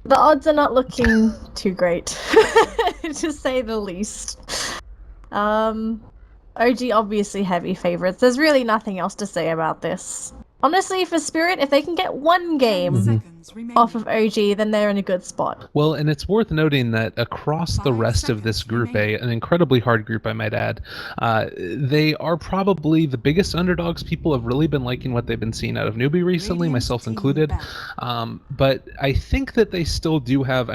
The odds are not looking too great, to say the least. OG obviously heavy favorites. There's really nothing else to say about this. Honestly, for Spirit, if they can get one game off of OG, then they're in a good spot. Well, and it's worth noting that across the rest of this Group A, an incredibly hard group I might add, they are probably the biggest underdogs. People have really been liking what they've been seeing out of Newbie recently, myself included. But I think that they still do have...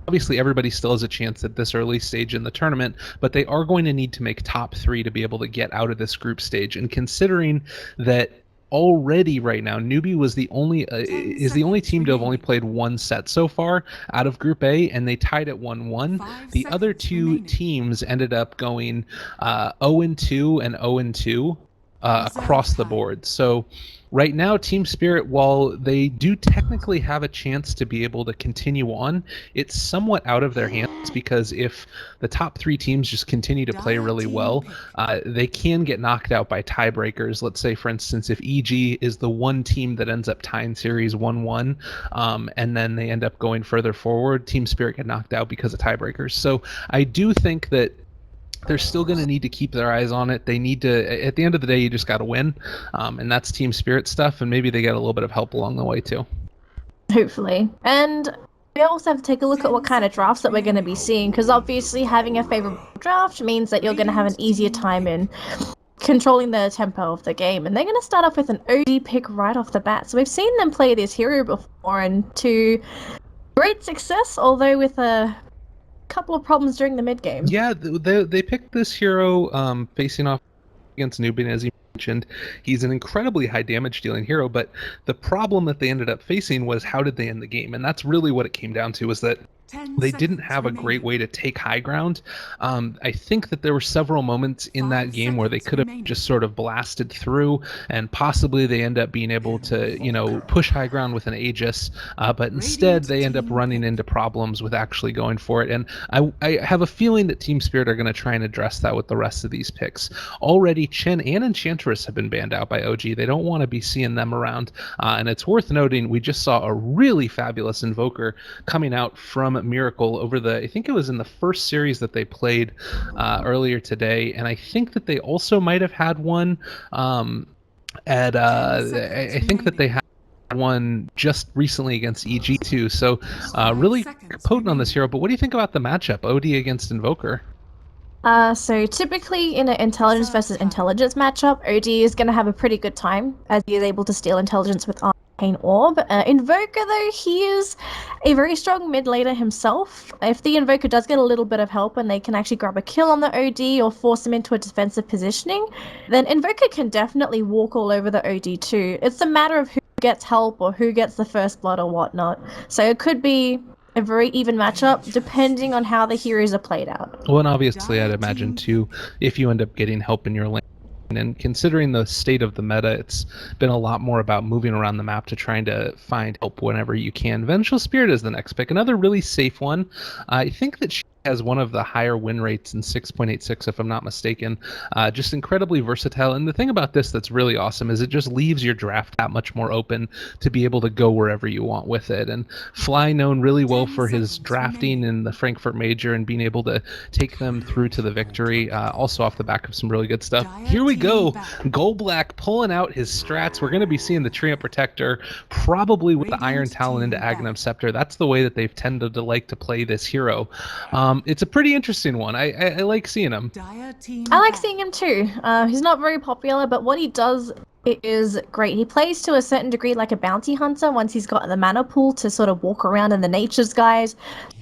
Obviously, everybody still has a chance at this early stage in the tournament, but they are going to need to make top 3 to be able to get out of this group stage. And considering that already right now, Newbie was the only team to have only played one set so far out of Group A, and they tied at 1-1. The other two teams ended up going 0-2 and 0-2 across the board. So right now, Team Spirit, while they do technically have a chance to be able to continue on, it's somewhat out of their hands, because if the top 3 teams just continue to play really well, they can get knocked out by tiebreakers. Let's say, for instance, if EG is the one team that ends up tying series 1-1, and then they end up going further forward, Team Spirit get knocked out because of tiebreakers. So I do think that they're still going to need to keep their eyes on it. They need to, at the end of the day, you just got to win. And that's Team Spirit stuff, and maybe they get a little bit of help along the way too. Hopefully. And we also have to take a look at what kind of drafts that we're going to be seeing, because obviously having a favorable draft means that you're going to have an easier time in controlling the tempo of the game. And they're going to start off with an OG pick right off the bat. So we've seen them play this hero before, and to great success, although with a couple of problems during the mid game. Yeah, they picked this hero facing off against Nubin, as you mentioned. He's an incredibly high damage dealing hero, but the problem that they ended up facing was, how did they end the game? And that's really what it came down to, was that they didn't have a great way to take high ground. I think that there were several moments in that game where they could have just sort of blasted through, and possibly they end up being able to, push high ground with an Aegis, but instead they end up running into problems with actually going for it. And I have a feeling that Team Spirit are going to try and address that with the rest of these picks. Already, Chen and Enchantress have been banned out by OG. They don't want to be seeing them around. And it's worth noting, we just saw a really fabulous Invoker coming out from Miracle over I think it was in the first series that they played earlier today, and I think that they also might have had one at I think that they had one just recently against EG too. So really potent on this hero. But what do you think about the matchup, OD against Invoker? So typically in an intelligence versus intelligence matchup, OD is going to have a pretty good time, as he is able to steal intelligence with Arcane Orb. Invoker, though, he is a very strong mid laner himself. If the Invoker does get a little bit of help and they can actually grab a kill on the OD or force him into a defensive positioning, then Invoker can definitely walk all over the OD too. It's a matter of who gets help or who gets the first blood or whatnot. So it could be a very even matchup, depending on how the heroes are played out. Well, and obviously I'd imagine too, if you end up getting help in your lane, and considering the state of the meta, it's been a lot more about moving around the map to trying to find help whenever you can. Vengeful Spirit is the next pick, another really safe one. I think that she has one of the higher win rates in 6.86, if I'm not mistaken. Just incredibly versatile. And the thing about this that's really awesome is it just leaves your draft that much more open to be able to go wherever you want with it. And Fly, known really well for his drafting in the Frankfurt Major and being able to take them through to the victory, also off the back of some really good stuff. Here we go. Gold Black pulling out his strats. We're going to be seeing the Treant Protector, probably with the Iron Talon into Aghanim Scepter. That's the way that they've tended to like to play this hero. It's a pretty interesting one. I like seeing him. I like seeing him too. He's not very popular, but what he does is great. He plays to a certain degree like a bounty hunter once he's got the mana pool to sort of walk around in the nature skies,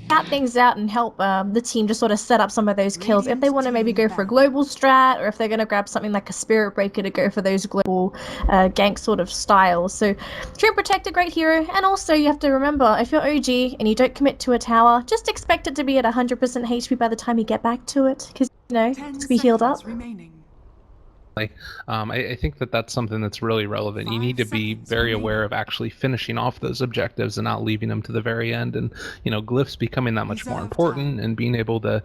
scout things out and help the team just sort of set up some of those kills if they want to maybe go for a global strat, or if they're going to grab something like a Spirit Breaker to go for those global gank sort of styles. So Treant Protector, great hero. And also you have to remember, if you're OG and you don't commit to a tower, just expect it to be at 100% HP by the time you get back to it, because it's going to be healed up. I think that that's something that's really relevant. You need to be very aware of actually finishing off those objectives and not leaving them to the very end. And, glyphs becoming that much more important and being able to,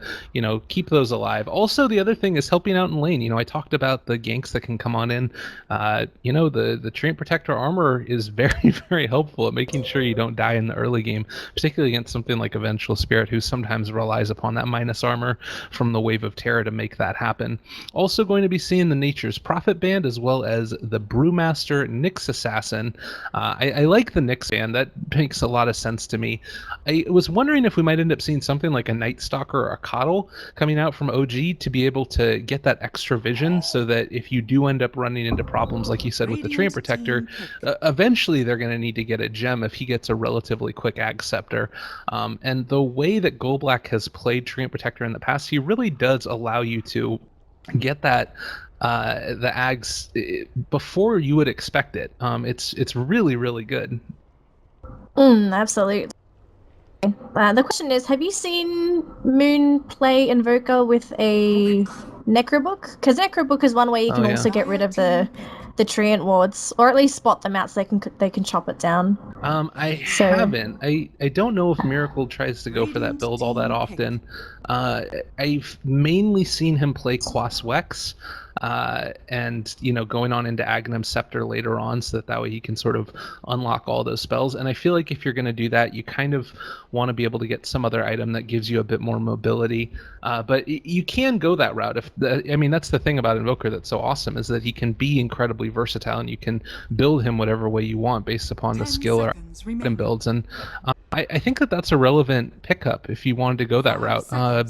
keep those alive. Also, the other thing is helping out in lane. I talked about the ganks that can come on in. The Treant Protector armor is very, very helpful at making sure you don't die in the early game, particularly against something like a Vengeful Spirit, who sometimes relies upon that minus armor from the Wave of Terror to make that happen. Also going to be seeing the Nature's Prophet band as well as the Brewmaster Nyx Assassin. I like the Nyx band. That makes a lot of sense to me. I was wondering if we might end up seeing something like a Night Stalker or a Coddle coming out from OG to be able to get that extra vision, so that if you do end up running into problems, like you said, with the Treant Protector, eventually they're going to need to get a gem if he gets a relatively quick Ag Scepter. And the way that GoBlack has played Treant Protector in the past, he really does allow you to get that the ags before you would expect it. It's really, really good. Absolutely. The question is, have you seen Moon play Invoker with a Necrobook? Because Necrobook is one way you can also get rid of the Treant wards, or at least spot them out so they can chop it down. Haven't. I don't know if Miracle tries to go for that build all that often. I've mainly seen him play Quas Wex, and going on into Aghanim Scepter later on, so that way he can sort of unlock all those spells. And I feel like if you're going to do that, you kind of want to be able to get some other item that gives you a bit more mobility. But you can go that route. That's the thing about Invoker that's so awesome, is that he can be incredibly versatile, and you can build him whatever way you want based upon the skill or item builds. And I think that that's a relevant pickup if you wanted to go that route.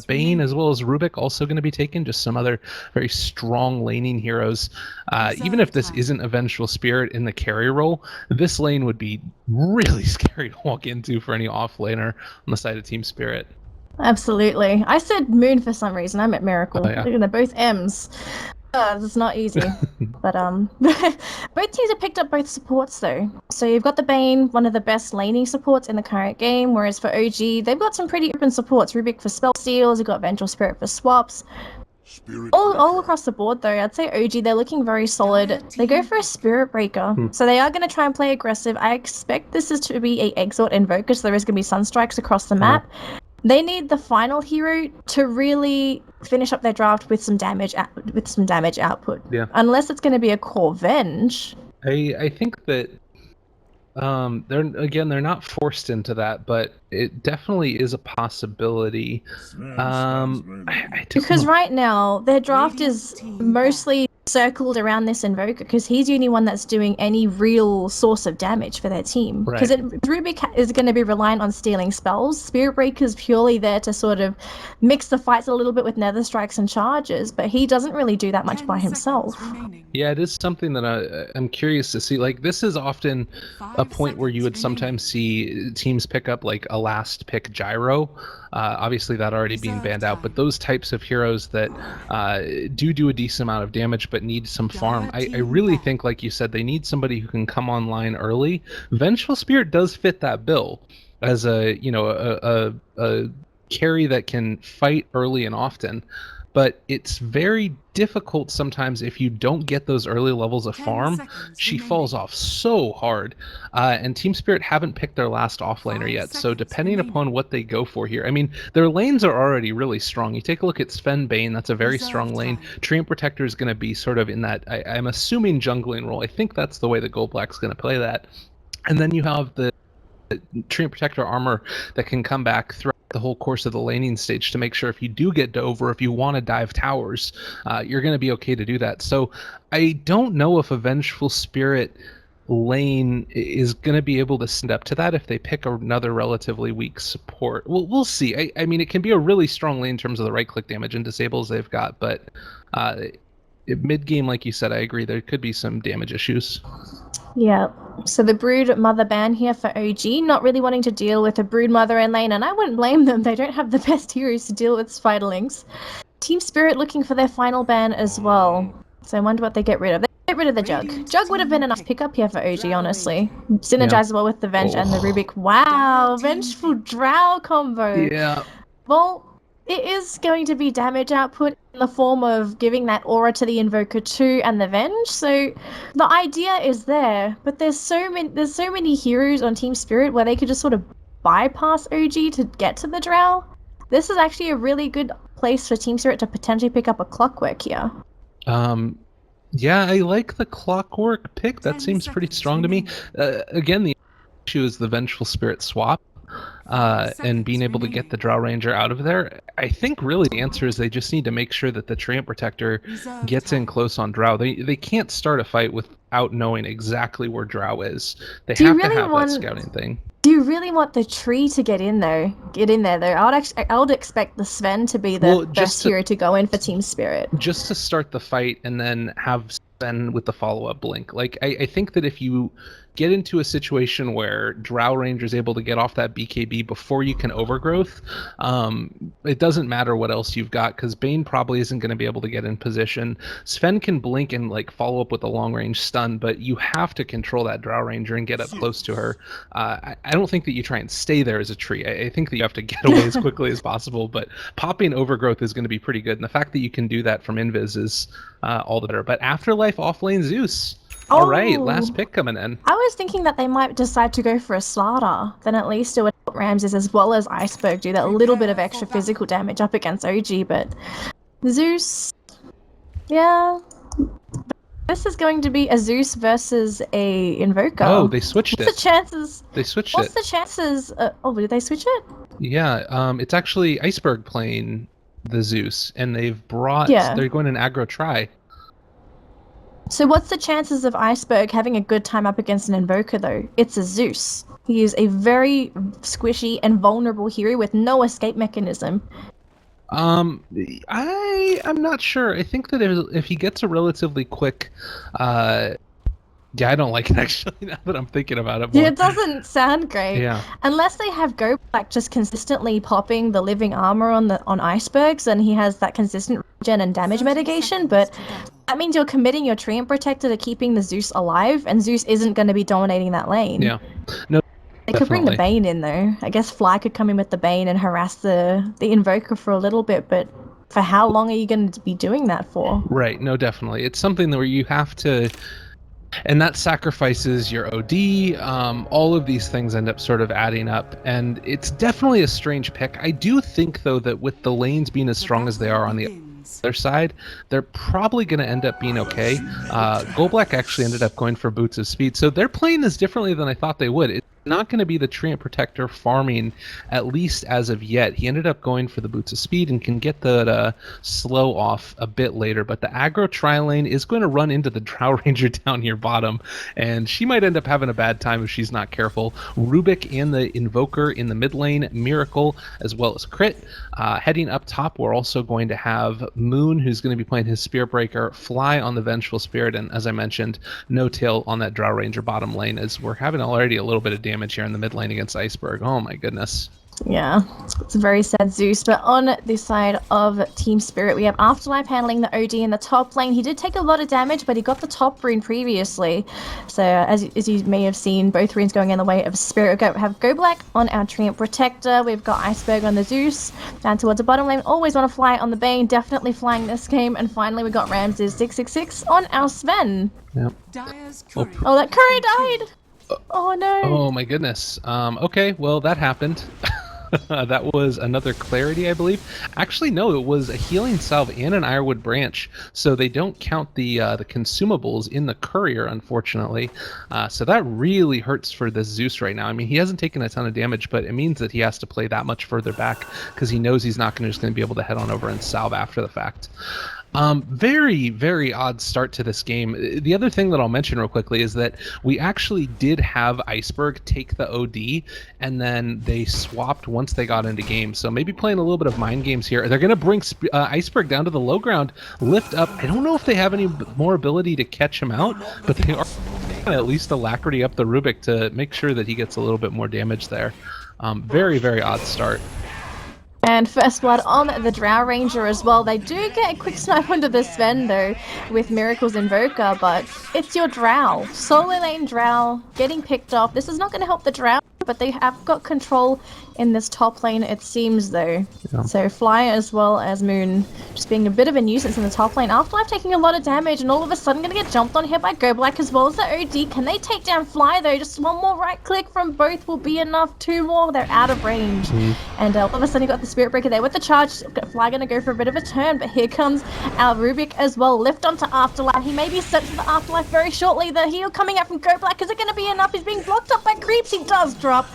Bane as well as Rubik also going to be taken, just some other very strong laning heroes. Even if this isn't a Vengeful Spirit in the carry role, this lane would be really scary to walk into for any off laner on the side of Team Spirit. Absolutely. I said Moon for some reason. I meant Miracle. Oh, yeah. They're both M's. It's not easy. But both teams have picked up both supports though. So you've got the Bane, one of the best laning supports in the current game, whereas for OG, they've got some pretty open supports. Rubik for spell steals, you've got Vengeful Spirit for swaps. All across the board though, I'd say OG, they're looking very solid. They go for a Spirit Breaker. So they are going to try and play aggressive. I expect this is to be a Exort Invoker, so there is going to be Sunstrikes across the map. They need the final hero to really finish up their draft with some damage output. Yeah. Unless it's going to be a core Venge. I think that they're not forced into that, but it definitely is a possibility. Because right now their draft is mostly circled around this Invoker, because he's the only one that's doing any real source of damage for their team. Because Rubik is going to be reliant on stealing spells. Spirit Breaker's purely there to sort of mix the fights a little bit with Nether Strikes and charges, but he doesn't really do that much by himself. Yeah, it is something that I'm curious to see. Like, this is often a point where you would sometimes see teams pick up like a last pick Gyro. Obviously that already being banned out, but those types of heroes that do a decent amount of damage but need some farm. I really think, like you said, they need somebody who can come online early. Vengeful Spirit does fit that bill as a carry that can fight early and often. But it's very difficult sometimes if you don't get those early levels of farm. She falls off so hard. And Team Spirit haven't picked their last offlaner yet. So depending upon what they go for here, their lanes are already really strong. You take a look at Sven Bane, that's a very strong lane. Treant Protector is going to be sort of in that, I'm assuming, jungling role. I think that's the way that GoBlack's going to play that. And then you have the Treant Protector armor that can come back throughout the whole course of the laning stage to make sure if you do get dove or if you want to dive towers, you're going to be okay to do that. So I don't know if a Vengeful Spirit lane is going to be able to stand up to that if they pick another relatively weak support. We'll see. It can be a really strong lane in terms of the right click damage and disables they've got, but mid game, like you said, I agree, there could be some damage issues. Yeah, so the Brood Mother ban here for OG, not really wanting to deal with a Brood Mother in lane, and I wouldn't blame them, they don't have the best heroes to deal with Spiderlings. Team Spirit looking for their final ban as well, so I wonder what they get rid of. They get rid of the Jug. Jug would have been enough pickup here for OG, honestly. Synergize well with the Venge and the Rubik. Wow, Vengeful Drow combo. Yeah. Well, it is going to be damage output in the form of giving that aura to the Invoker 2 and the Venge. So the idea is there, but there's so many heroes on Team Spirit where they could just sort of bypass OG to get to the Drow. This is actually a really good place for Team Spirit to potentially pick up a Clockwork here. Yeah, I like the Clockwork pick. That seems pretty strong to me. Again, the issue is the Vengeful Spirit swap. And being able to get the Drow Ranger out of there. I think really the answer is they just need to make sure that the Treant Protector gets in close on Drow. They can't start a fight without knowing exactly where Drow is. They have to have that scouting thing. Do you really want the tree to get in there though? I would expect the Sven to be the best hero to go in for Team Spirit. Just to start the fight and then have Sven with the follow-up blink. Like I think that if you get into a situation where Drow Ranger is able to get off that BKB before you can overgrowth, it doesn't matter what else you've got, because Bane probably isn't going to be able to get in position. Sven can blink and like follow up with a long range stun, but you have to control that Drow Ranger and get up close to her. I don't think that you try and stay there as a tree. I think that you have to get away as quickly as possible, but popping overgrowth is going to be pretty good, and the fact that you can do that from Invis is all the better. But Afterlife offlane Zeus. All right, last pick coming in. I was thinking that they might decide to go for a Slaughter, then at least do what Ramses as well as Iceberg do, that little bit of extra physical damage up against OG, but Zeus, yeah. This is going to be a Zeus versus a Invoker. Oh, they switched it. What's the chances? They switched it. What's the chances? Did they switch it? Yeah, it's actually Iceberg playing the Zeus, and they've brought, they're going an aggro try. So what's the chances of Iceberg having a good time up against an Invoker, though? It's a Zeus. He is a very squishy and vulnerable hero with no escape mechanism. I'm not sure. I think that if he gets a relatively quick, yeah, I don't like it actually now that I'm thinking about it more. Yeah, it doesn't sound great. Yeah. Unless they have Go like just consistently popping the living armor on Icebergs, and he has that consistent regen and damage mitigation, but that means you're committing your Treant Protector to keeping the Zeus alive, and Zeus isn't going to be dominating that lane. Yeah. No. They could bring the Bane in though. I guess Fly could come in with the Bane and harass the Invoker for a little bit, but for how long are you going to be doing that for? Right. No, definitely. It's something where you have to. And that sacrifices your OD. All of these things end up sort of adding up, and it's definitely a strange pick. I do think, though, that with the lanes being as strong as they are on the other side, they're probably going to end up being okay. Goldblack actually ended up going for Boots of Speed, so they're playing this differently than I thought they would. It's not going to be the Treant Protector farming, at least as of yet. He ended up going for the Boots of Speed and can get the slow off a bit later, but the aggro tri-lane is going to run into the Drow Ranger down here bottom, and she might end up having a bad time if she's not careful. Rubik and the Invoker in the mid lane, Miracle as well as Crit. Heading up top, we're also going to have Moon, who's going to be playing his Spear Breaker, Fly on the Vengeful Spirit, and as I mentioned, No Tail on that Drow Ranger bottom lane, as we're having already a little bit of damage here in the mid lane against Iceberg. Oh my goodness. Yeah, it's a very sad Zeus. But on the side of Team Spirit, we have Afterlife handling the OD in the top lane. He did take a lot of damage, but he got the top rune previously. So as you may have seen, both runes going in the way of Spirit. We have Go Black on our Treant Protector. We've got Iceberg on the Zeus. Down towards the bottom lane, always want to fly on the Bane. Definitely flying this game. And finally, we got Ramses 666 on our Sven. Yep. Oh, that Curry died! Oh no! Oh my goodness. Okay, well that happened. That was another Clarity, I believe. Actually, no, it was a Healing Salve and an Ironwood Branch, so they don't count the consumables in the Courier, unfortunately. So that really hurts for this Zeus right now. I mean, he hasn't taken a ton of damage, but it means that he has to play that much further back because he knows he's not just going to be able to head on over and salve after the fact. Very, very odd start to this game. The other thing that I'll mention real quickly is that we actually did have Iceberg take the OD, and then they swapped once they got into game. So maybe playing a little bit of mind games here. They're going to bring Iceberg down to the low ground, lift up. I don't know if they have any more ability to catch him out, but they are at least alacrity up the Rubik to make sure that he gets a little bit more damage there. Very, very odd start. And First Blood on the Drow Ranger as well. They do get a quick snipe onto the Sven though with Miracle's Invoker, but it's your Drow. Solo lane Drow getting picked off. This is not going to help the Drow. but they have got control in this top lane, it seems, though. Yeah. So Fly as well as Moon just being a bit of a nuisance in the top lane. Afterlife taking a lot of damage and all of a sudden going to get jumped on here by GoBlack as well as the OD. Can they take down Fly, though? Just one more right click from both will be enough. Two more, they're out of range. And all of a sudden you got the Spirit Breaker there with the charge. Fly going to go for a bit of a turn, but here comes our Rubik as well. Lift onto Afterlife. He may be set for the Afterlife very shortly. The heal coming out from GoBlack. Is it going to be enough? He's being blocked up by creeps. He does drop.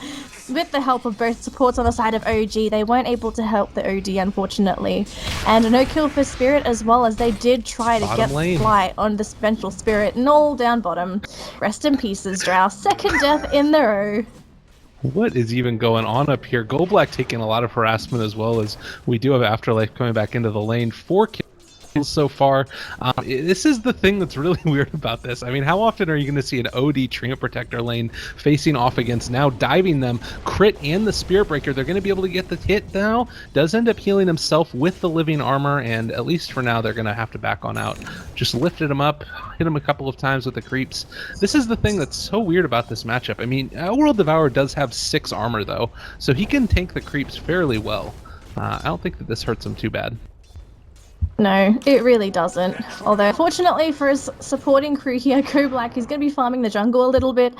With the help of both supports on the side of OG, they weren't able to help the OD, unfortunately. And no kill for Spirit as well, as they did try to get Fly on the Vengeful Spirit. And all down bottom. Rest in pieces, Drow. Second death in the row. What is even going on up here? GoBlack taking a lot of harassment as well, as we do have Afterlife coming back into the lane. 4 kills so far. This is the thing that's really weird about this. I mean, how often are you going to see an OD Treant Protector lane facing off against now diving them, crit and the Spirit Breaker? They're going to be able to get the hit now. Does end up healing himself with the living armor, and at least for now they're going to have to back on out. Just lifted him up, hit him a couple of times with the creeps. This is the thing that's so weird about this matchup. I mean, World Devourer does have 6 armor though, so he can tank the creeps fairly well. I don't think that this hurts him too bad. No, it really doesn't. Although, fortunately for his supporting crew here, GoBlack is going to be farming the jungle a little bit.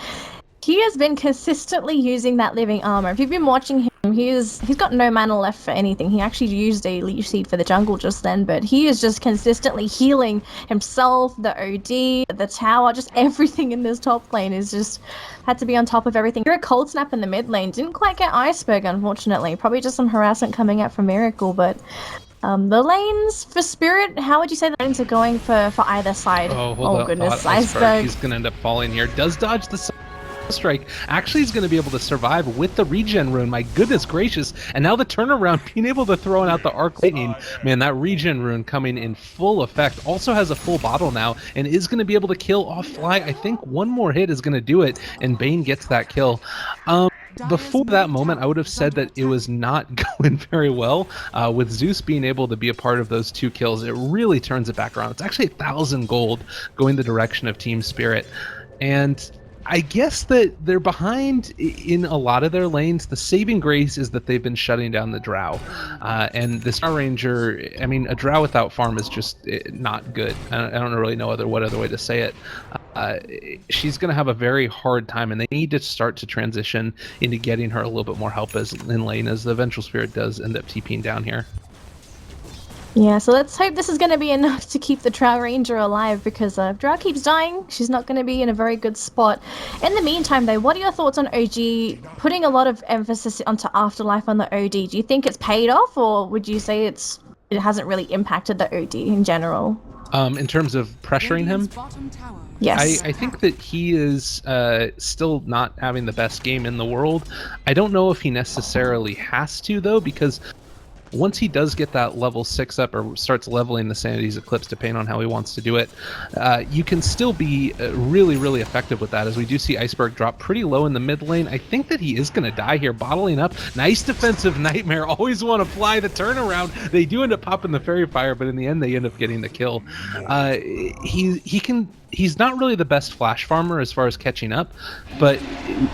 He has been consistently using that living armor. If you've been watching him, he's got no mana left for anything. He actually used a leech seed for the jungle just then, but he is just consistently healing himself, the OD, the tower, just everything in this top lane is just had to be on top of everything. You're a cold snap in the mid lane. Didn't quite get Iceberg, unfortunately. Probably just some harassment coming out from Miracle, but the lanes for Spirit, how would you say the lanes are going for either side? Oh, goodness, Iceberg. He's going to end up falling here. Does dodge the strike. Actually, he's going to be able to survive with the regen rune. My goodness gracious. And now the turnaround, being able to throw out the arc lightning. Man, that regen rune coming in full effect. Also has a full bottle now and is going to be able to kill off Fly. I think one more hit is going to do it, and Bane gets that kill. Before that moment, I would have said that it was not going very well. With Zeus being able to be a part of those 2 kills, it really turns it back around. It's actually 1,000 gold going the direction of Team Spirit. And I guess that they're behind in a lot of their lanes. The saving grace is that they've been shutting down the Drow. And the Star Ranger, I mean, a Drow without farm is just not good. I don't really know what other way to say it. She's going to have a very hard time, and they need to start to transition into getting her a little bit more help as in lane, as the Vengeful Spirit does end up TPing down here. Yeah, so let's hope this is going to be enough to keep the Drow Ranger alive, because if Drow keeps dying, she's not going to be in a very good spot. In the meantime, though, what are your thoughts on OG putting a lot of emphasis onto Afterlife on the OD? Do you think it's paid off, or would you say it hasn't really impacted the OD in general? In terms of pressuring him? Yes. I think that he is still not having the best game in the world. I don't know if he necessarily has to, though, because once he does get that level 6 up, or starts leveling the Sanity's Eclipse, depending on how he wants to do it, you can still be really, really effective with that, as we do see Iceberg drop pretty low in the mid lane. I think that he is going to die here, bottling up. Nice defensive Nightmare. Always want to fly the turnaround. They do end up popping the Fairy Fire, but in the end, they end up getting the kill. He's not really the best flash farmer as far as catching up, but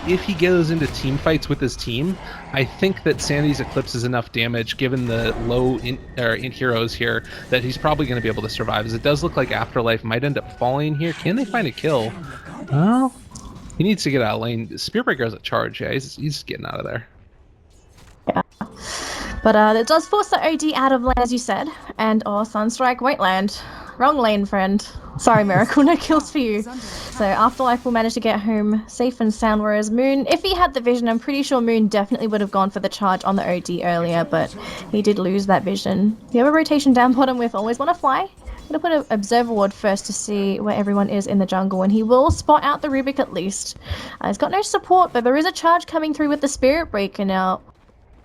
if he goes into team fights with his team, I think that Sanity's Eclipse is enough damage, given the low int heroes here, that he's probably going to be able to survive, as it does look like Afterlife might end up falling here. Can they find a kill? Well, he needs to get out of lane. Spearbreaker has a charge. Yeah, he's getting out of there. Yeah. But it does force the OD out of lane, as you said, and Sunstrike won't land. Wrong lane, friend. Sorry, Miracle, no kills for you. So Afterlife will manage to get home safe and sound, whereas Moon, if he had the vision, I'm pretty sure Moon definitely would have gone for the charge on the OD earlier, but he did lose that vision. You have a rotation down bottom with Always Wanna Fly. I'm going to put an Observer Ward first to see where everyone is in the jungle, and he will spot out the Rubik at least. He's got no support, but there is a charge coming through with the Spirit Breaker now.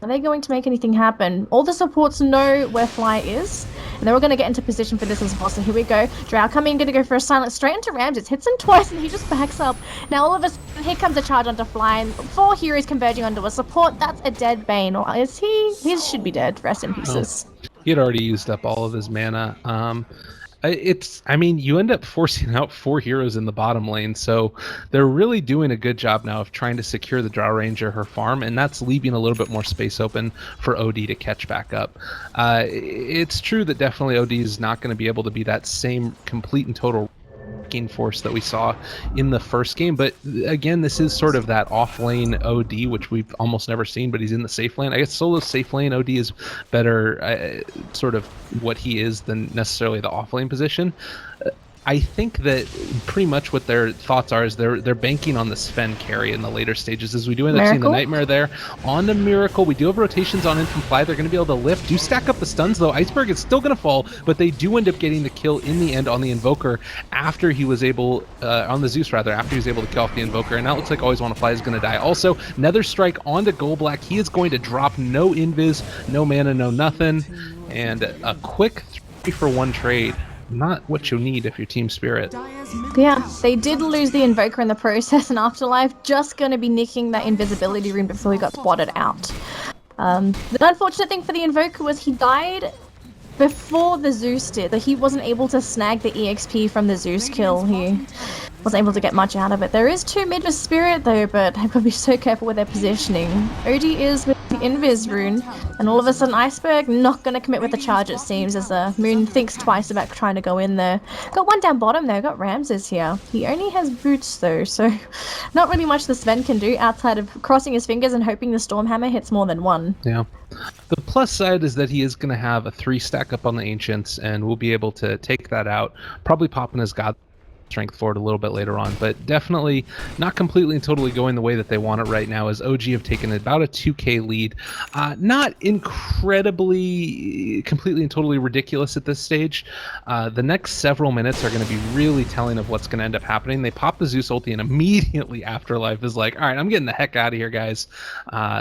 Are they going to make anything happen? All the supports know where Fly is, and they're all going to get into position for this as well. So here we go. Drow coming, going to go for a silence straight into Ramses. Hits him twice, and he just backs up. Now all of a sudden, here comes a charge onto Fly, and 4 heroes converging onto a support. That's a dead Bane. Or is he? He should be dead. Rest in pieces. He had already used up all of his mana. I mean, you end up forcing out 4 heroes in the bottom lane, so they're really doing a good job now of trying to secure the Drow Ranger her farm, and that's leaving a little bit more space open for OD to catch back up. It's true that definitely OD is not going to be able to be that same complete and total force that we saw in the first game, but again, this is sort of that off lane OD, which we've almost never seen, but he's in the safe lane. I guess solo's safe lane OD is better, sort of what he is than necessarily the off lane position. I think that pretty much what their thoughts are is they're banking on the Sven carry in the later stages, as we do end up seeing the Nightmare there on the Miracle. We do have rotations on in from Fly. They're going to be able to lift. Do stack up the stuns, though. Iceberg is still going to fall, but they do end up getting the kill in the end on the Invoker after he was able, on the Zeus rather, after he was able to kill off the Invoker. And now it looks like Always Wanna Fly is going to die. Also, Nether Strike onto Gold Black. He is going to drop no invis, no mana, no nothing. And a quick 3-for-1 trade. Not what you need if you're Team Spirit. Yeah, they did lose the Invoker in the process in Afterlife, just going to be nicking that invisibility rune before he got spotted out. The unfortunate thing for the Invoker was he died before the Zeus did. He wasn't able to snag the EXP from the Zeus kill. He wasn't able to get much out of it. There is 2 mid with Spirit though, but I've got to be so careful with their positioning. OD is with the Invis rune, and all of a sudden Iceberg not going to commit with the charge, it seems, as Moon thinks twice about trying to go in there. Got one down bottom though, got Ramses here. He only has boots though, so not really much the Sven can do outside of crossing his fingers and hoping the Stormhammer hits more than one. Yeah. The plus side is that he is going to have a 3 stack up on the Ancients, and we'll be able to take that out, probably popping his God strength forward a little bit later on, but definitely not completely and totally going the way that they want it right now, as OG have taken about a 2k lead. Not incredibly completely and totally ridiculous at this stage. The next several minutes are going to be really telling of what's going to end up happening. They pop the Zeus ulti, and immediately Afterlife is like, all right, I'm getting the heck out of here, guys.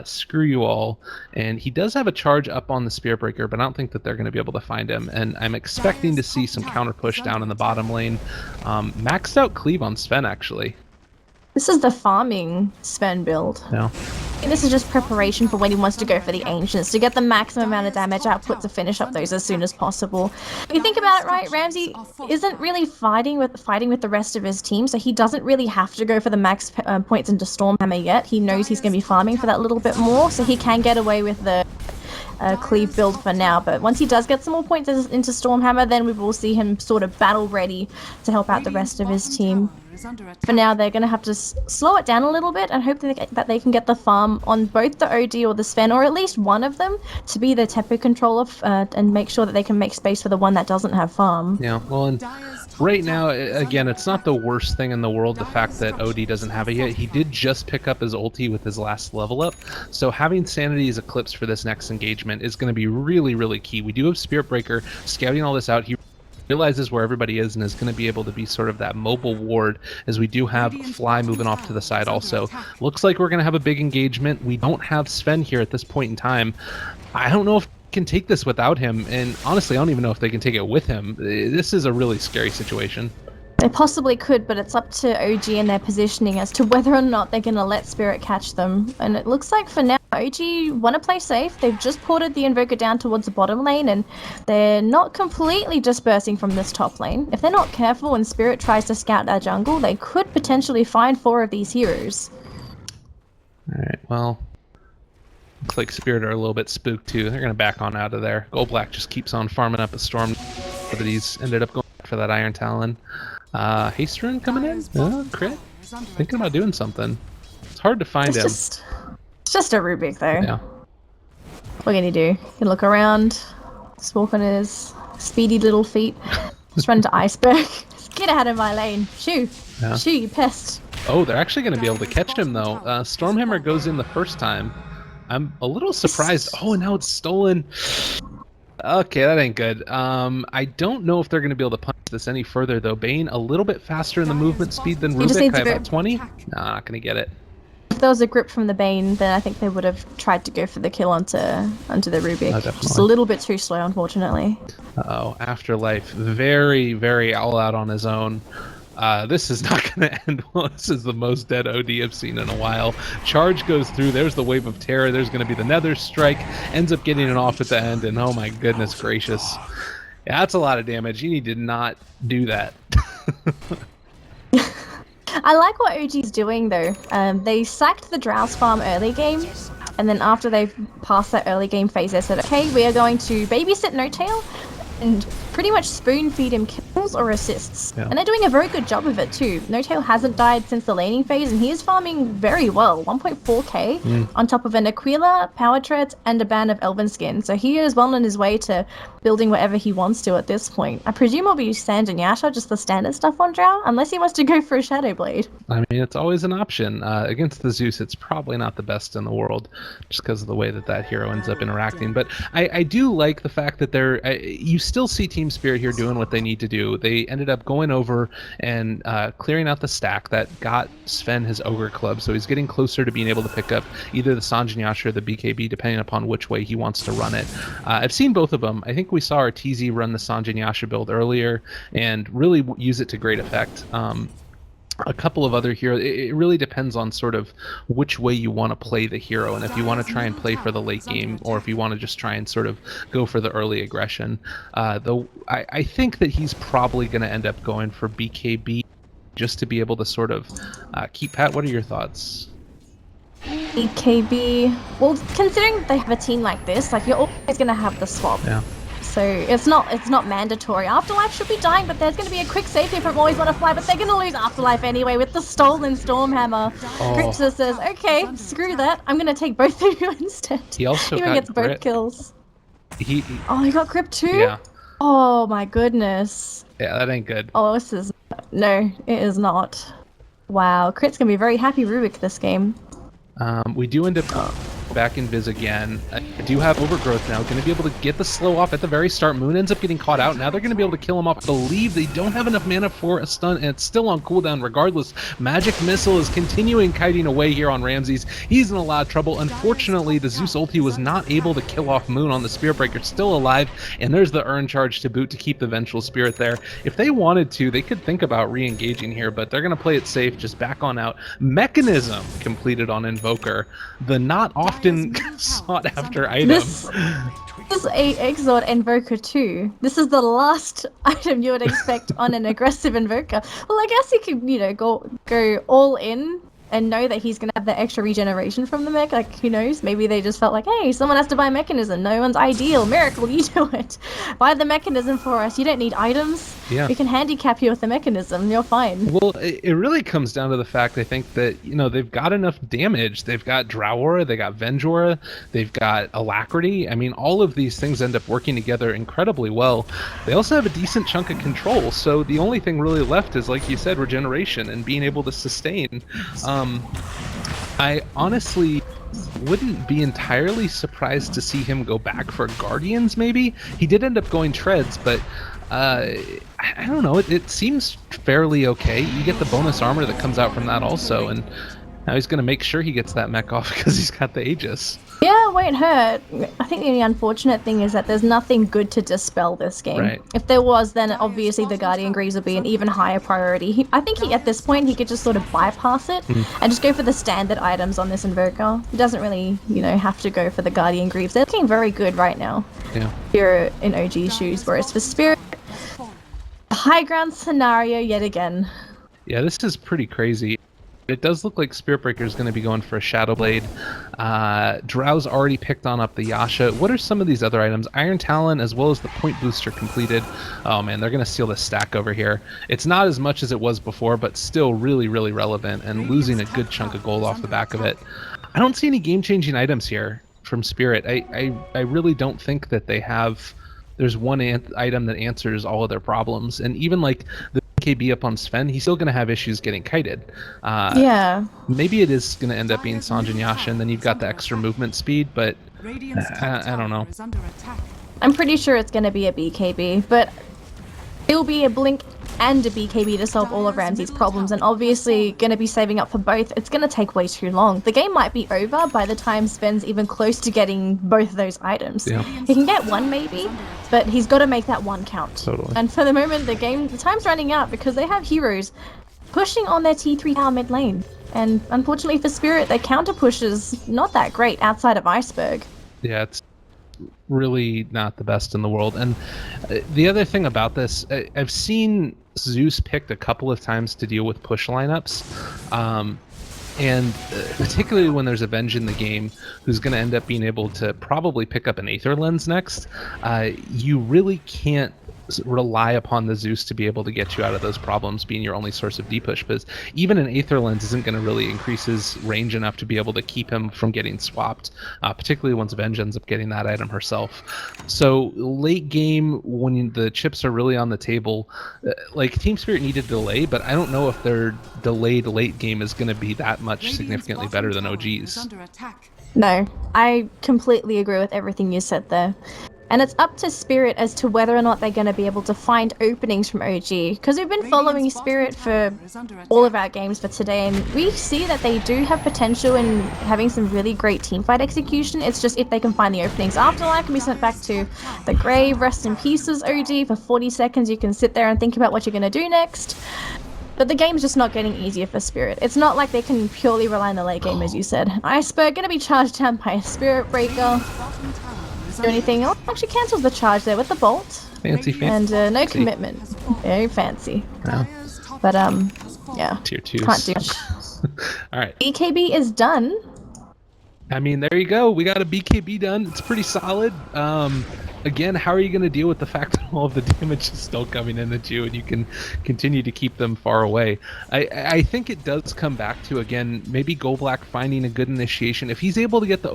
Screw you all. And he does have a charge up on the Spear Breaker, but I don't think that they're going to be able to find him, and I'm expecting to see some counter push down in the bottom lane. Maxed out cleave on Sven, actually. This is the farming Sven build. Yeah. And this is just preparation for when he wants to go for the Ancients, to get the maximum amount of damage output to finish up those as soon as possible. If you think about it, right, Ramsey isn't really fighting with the rest of his team, so he doesn't really have to go for the max points into Stormhammer yet. He knows he's going to be farming for that little bit more, so he can get away with the cleave build for now, but once he does get some more points into Stormhammer, then we will see him sort of battle ready to help out the rest of his team. For now, they're going to have to slow it down a little bit and hope that they can get the farm on both the OD or the Sven, or at least one of them, to be the tempo controller and make sure that they can make space for the one that doesn't have farm. Yeah, well, and right now, again, it's not the worst thing in the world, the fact that OD doesn't have it yet. He did just pick up his ulti with his last level up, so having Sanity's Eclipse for this next engagement is going to be really, really key. We do have Spirit Breaker scouting all this out. He realizes where everybody is and is going to be able to be sort of that mobile ward, as we do have Fly moving off to the side also. Looks like we're going to have a big engagement. We don't have Sven here at this point in time. I don't know if can take this without him, and honestly I don't even know if they can take it with him. This is a really scary situation. They possibly could, but it's up to OG and their positioning as to whether or not they're going to let Spirit catch them. And it looks like for now OG want to play safe. They've just ported the Invoker down towards the bottom lane, and they're not completely dispersing from this top lane. If they're not careful and Spirit tries to scout that jungle, they could potentially find 4 of these heroes. Alright, well, looks like Spirit are a little bit spooked too. They're going to back on out of there. Gold Black just keeps on farming up a Storm, but he's ended up going for that Iron Talon. Haste Rune coming in? Crit? Thinking about doing something. It's hard to find him. It's just a Rubik though. Yeah. What can he do? He can look around, just walk on his speedy little feet, just run to Iceberg. Get out of my lane. Shoo. Yeah. Shoo, you pest. Oh, they're actually going to be able to catch him though. Stormhammer goes in the first time. I'm a little surprised. Oh, and now it's stolen. Okay, that ain't good. I don't know if they're going to be able to punch this any further, though. Bane, a little bit faster in the movement speed than Rubik. I about 20. Nah, not going to get it. If there was a grip from the Bane, then I think they would have tried to go for the kill onto the Rubik. Oh, just a little bit too slow, unfortunately. Uh-oh, Afterlife, very, very all out on his own. This is not going to end well. This is the most dead OD I've seen in a while. Charge goes through. There's the Wave of Terror. There's going to be the Nether Strike. Ends up getting it off at the end, and oh my goodness gracious. Yeah, that's a lot of damage. You need to not do that. I like what OG's doing though. They sacked the Drowse farm early game, and then after they've passed that early game phase, they said, okay, we are going to babysit No Tail and pretty much spoon feed him kills or assists. Yeah. And they're doing a very good job of it too. No Tail hasn't died since the laning phase, and he is farming very well. 1.4k on top of an Aquila, Power Treads, and a band of Elven Skin. So he is well on his way to building whatever he wants to at this point. I presume it'll be Sand and Yasha, just the standard stuff on Drow, unless he wants to go for a Shadow Blade. I mean, it's always an option. Against the Zeus, it's probably not the best in the world, just because of the way that that hero ends up interacting. But I do like the fact that you still see Team Spirit here doing what they need to do. They ended up going over and clearing out the stack that got Sven his Ogre Club, so he's getting closer to being able to pick up either the Sanjin Yasha or the BKB, depending upon which way he wants to run it. I've seen both of them. I think we saw our TZ run the Sanjin Yasha build earlier and really use it to great effect. A couple of other heroes, it really depends on sort of which way you want to play the hero, and if you want to try and play for the late game or if you want to just try and sort of go for the early aggression. Though I think that he's probably going to end up going for BKB just to be able to sort of keep Pat. What are your thoughts? BKB, well, considering they have a team like this, like you're always going to have the swap. Yeah. So it's not mandatory. Afterlife should be dying, but there's going to be a quick save here from Always Wanna Fly, but they're going to lose Afterlife anyway with the stolen Stormhammer. Gripsa says, okay, screw that. I'm going to take both of you instead. He also gets both grip. kills. He got grip too? Yeah. Oh my goodness. Yeah, that ain't good. Oh, this is... No, it is not. Wow, Crit's going to be very happy Rubik this game. We do end up back in Viz again. I do have Overgrowth now. Going to be able to get the slow off at the very start. Moon ends up getting caught out. Now they're going to be able to kill him off. I believe they don't have enough mana for a stun, and it's still on cooldown regardless. Magic Missile is continuing kiting away here on Ramses. He's in a lot of trouble. Unfortunately, the Zeus ulti was not able to kill off Moon on the Spirit Breaker. Still alive, and there's the Urn Charge to boot to keep the Vengeful Spirit there. If they wanted to, they could think about re-engaging here, but they're going to play it safe, just back on out. Mechanism completed on Invoker. The not often sought after item. This is a Exort Invoker too. This is the last item you would expect on an aggressive Invoker. Well, I guess he could, go all in and know that he's gonna have the extra regeneration from the mech. Like, who knows? Maybe they just felt like, hey, someone has to buy Mechanism. No one's ideal. Miracle, you do it. Buy the Mechanism for us. You don't need items. Yeah. We can handicap you with the Mechanism. You're fine. Well, it really comes down to the fact, I think, that, they've got enough damage. They've got Drowora, they got Venjora, they've got Alacrity. I mean, all of these things end up working together incredibly well. They also have a decent chunk of control, so the only thing really left is, like you said, regeneration and being able to sustain. I honestly wouldn't be entirely surprised to see him go back for Guardians, maybe. He did end up going Treads, but I don't know. It seems fairly okay. You get the bonus armor that comes out from that also, and now he's going to make sure he gets that mech off because he's got the Aegis. Yeah, it won't hurt. I think the only unfortunate thing is that there's nothing good to dispel this game. Right. If there was, then obviously the Guardian Greaves would be an even higher priority. I think at this point he could just sort of bypass it and just go for the standard items on this Invoker. He doesn't really, have to go for the Guardian Greaves. They're looking very good right now. Yeah. You're in OG shoes, whereas for Spirit, high ground scenario yet again. Yeah, this is pretty crazy. It does look like Spirit Breaker is going to be going for a Shadow Blade. Drow's already picked on up the Yasha. What are some of these other items? Iron Talon as well as the Point Booster completed. Oh man, they're going to steal the stack over here. It's not as much as it was before, but still really, really relevant and losing a good chunk of gold off the back of it. I don't see any game-changing items here from Spirit. I really don't think that they have... There's one item that answers all of their problems, and even like the KB up on Sven, he's still going to have issues getting kited. Yeah. Maybe it is going to end up being Sanjin Yasha, and then you've got the extra movement speed, but I don't know. I'm pretty sure it's going to be a BKB, but it'll be a Blink and a BKB to solve all of Ramsey's problems, and obviously going to be saving up for both. It's going to take way too long. The game might be over by the time Sven's even close to getting both those items. Yeah. He can get one maybe, but he's got to make that one count. Totally. And for the moment, the time's running out because they have heroes pushing on their T3 tower mid lane. And unfortunately for Spirit, their counter push is not that great outside of Iceberg. Yeah, really not the best in the world. And the other thing about this, I've seen Zeus picked a couple of times to deal with push lineups. And particularly when there's a Venge in the game who's going to end up being able to probably pick up an Aether Lens next, you really can't rely upon the Zeus to be able to get you out of those problems being your only source of D-push, because even an Aether Lens isn't going to really increase his range enough to be able to keep him from getting swapped, particularly once Venge ends up getting that item herself. So late game, when the chips are really on the table, like Team Spirit needed delay, but I don't know if their delayed late game is going to be that much significantly better than OG's. No, I completely agree with everything you said there. And it's up to Spirit as to whether or not they're going to be able to find openings from OG. Because we've been following Spirit for all of our games for today, and we see that they do have potential in having some really great teamfight execution. It's just if they can find the openings. Afterlife can be sent back to the grave. Rest in pieces, OG. For 40 seconds, you can sit there and think about what you're going to do next. But the game's just not getting easier for Spirit. It's not like they can purely rely on the late game, as you said. Iceberg going to be charged down by a Spirit Breaker. Do anything else? Actually cancels the charge there with the bolt. Fancy. And no commitment. Very fancy. Yeah. But yeah. Tier 2s. Can't do much. All right. BKB is done. I mean, there you go. We got a BKB done. It's pretty solid. Again, how are you going to deal with the fact that all of the damage is still coming in at you and you can continue to keep them far away? I think it does come back to, again, maybe GoBlack finding a good initiation. If he's able to get the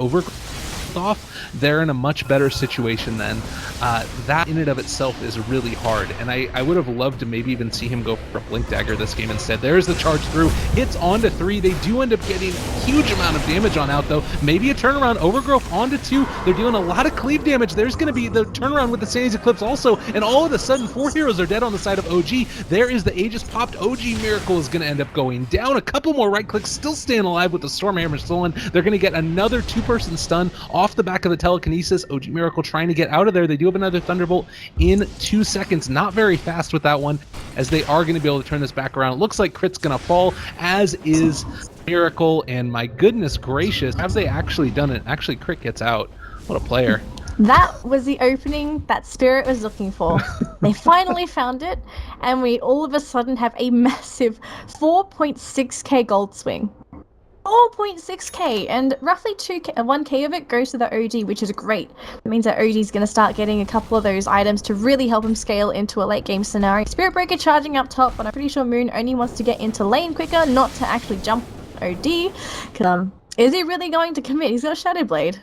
off, they're in a much better situation then. That in and of itself is really hard, and I would have loved to maybe even see him go for a Blink Dagger this game instead. There's the charge through, hits onto 3. They do end up getting a huge amount of damage on out though. Maybe a turnaround, Overgrowth onto 2. They're doing a lot of cleave damage. There's going to be the turnaround with the Sandy's Eclipse also, and all of a sudden 4 heroes are dead on the side of OG. There is the Aegis popped. OG Miracle is going to end up going down. A couple more right clicks, still staying alive with the Stormhammer stolen. They're going to get another 2-person stun off the back of the telekinesis. OG Miracle trying to get out of there. They do have another Thunderbolt in 2 seconds. Not very fast with that one, as they are going to be able to turn this back around. It looks like Crit's going to fall, as is Miracle, and my goodness gracious, have they actually done it? Actually, Crit gets out. What a player. That was the opening that Spirit was looking for. They finally found it, and we all of a sudden have a massive 4.6k gold swing. 4.6k, and roughly 1k of it goes to the OG, which is great. It means that OG is going to start getting a couple of those items to really help him scale into a late game scenario. Spirit Breaker charging up top, but I'm pretty sure Moon only wants to get into lane quicker, not to actually jump OD. Is he really going to commit? He's got a Shadow Blade.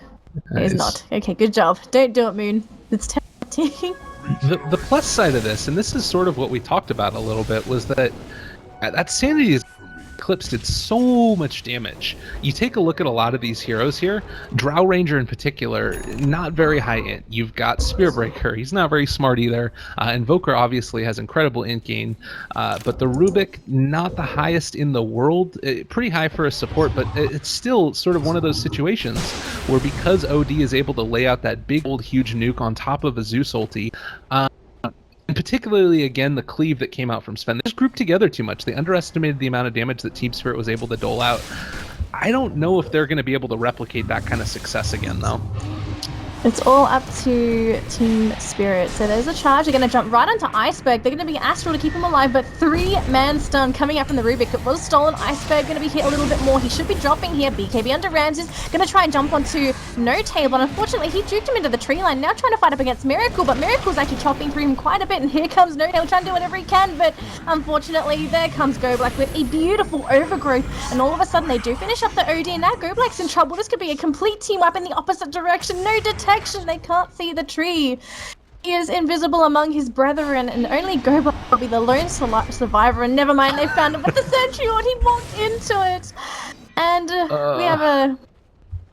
Nice. He's not. Okay, good job. Don't do it, Moon. It's tempting. The plus side of this, and this is sort of what we talked about a little bit, was that Sanity Eclipse did so much damage. You take a look at a lot of these heroes here, Drow Ranger in particular, not very high int. You've got Spear Breaker, he's not very smart either. Invoker obviously has incredible int gain, but the Rubik, not the highest in the world. Pretty high for a support, but it's still sort of one of those situations where because OD is able to lay out that big old huge nuke on top of a Zeus ulti, and particularly, again, the cleave that came out from Sven. They just grouped together too much. They underestimated the amount of damage that Team Spirit was able to dole out. I don't know if they're going to be able to replicate that kind of success again, though. It's all up to Team Spirit. So there's a charge. They're going to jump right onto Iceberg. They're going to be Astral to keep him alive, but 3-man stun coming up from the Rubik. It was stolen. Iceberg going to be hit a little bit more. He should be dropping here. BKB under Ramses. Going to try and jump onto No Tail, but unfortunately he juked him into the tree line. Now trying to fight up against Miracle, but Miracle's actually chopping through him quite a bit, and here comes No Tail trying to do whatever he can, but unfortunately there comes GoBlack with a beautiful overgrowth, and all of a sudden they do finish up the OD, and now GoBlack's in trouble. This could be a complete team wipe in the opposite direction. No detection. They can't see the tree. He is invisible among his brethren, and only GoBlack will be the lone survivor, and never mind, they found him with the sentry ward. He walked into it. And we have a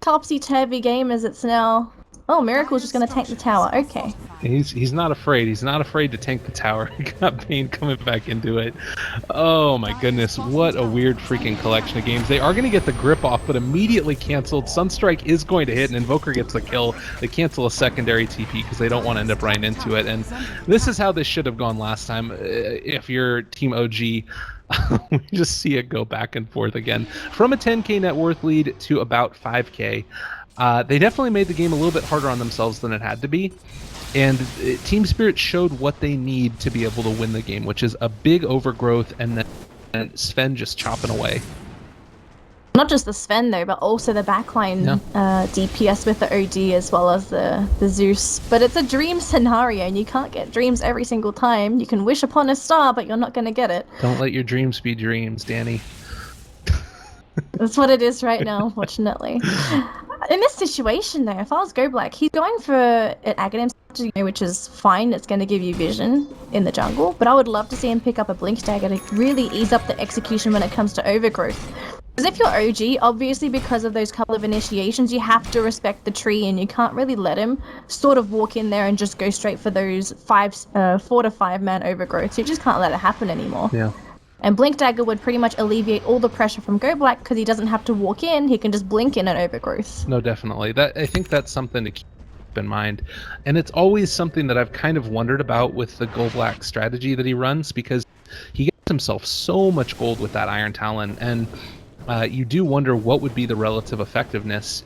topsy-turvy game as it's now... Oh, Miracle's just going to tank the tower. Okay. He's not afraid. He's not afraid to tank the tower. He got Bane coming back into it. Oh my goodness, what a weird freaking collection of games. They are going to get the grip off, but immediately canceled. Sunstrike is going to hit, and Invoker gets the kill. They cancel a secondary TP because they don't want to end up running into it. And this is how this should have gone last time. If you're Team OG, we just see it go back and forth again. From a 10k net worth lead to about 5k. They definitely made the game a little bit harder on themselves than it had to be. And Team Spirit showed what they need to be able to win the game, which is a big overgrowth and then Sven just chopping away. Not just the Sven though, but also the backline DPS with the OD as well as the Zeus. But it's a dream scenario, and you can't get dreams every single time. You can wish upon a star, but you're not going to get it. Don't let your dreams be dreams, Danny. That's what it is right now, unfortunately. In this situation, though, if I was Go Black, he's going for an Aghanim, which is fine. It's going to give you vision in the jungle. But I would love to see him pick up a Blink Dagger to really ease up the execution when it comes to overgrowth. Because if you're OG, obviously because of those couple of initiations, you have to respect the tree, and you can't really let him sort of walk in there and just go straight for those 4 to 5 man overgrowths. You just can't let it happen anymore. Yeah. And Blink Dagger would pretty much alleviate all the pressure from Go Black because he doesn't have to walk in, he can just blink in an overgrowth. No, definitely. I think that's something to keep in mind. And it's always something that I've kind of wondered about with the Go Black strategy that he runs, because he gets himself so much gold with that Iron Talon, and you do wonder what would be the relative effectiveness.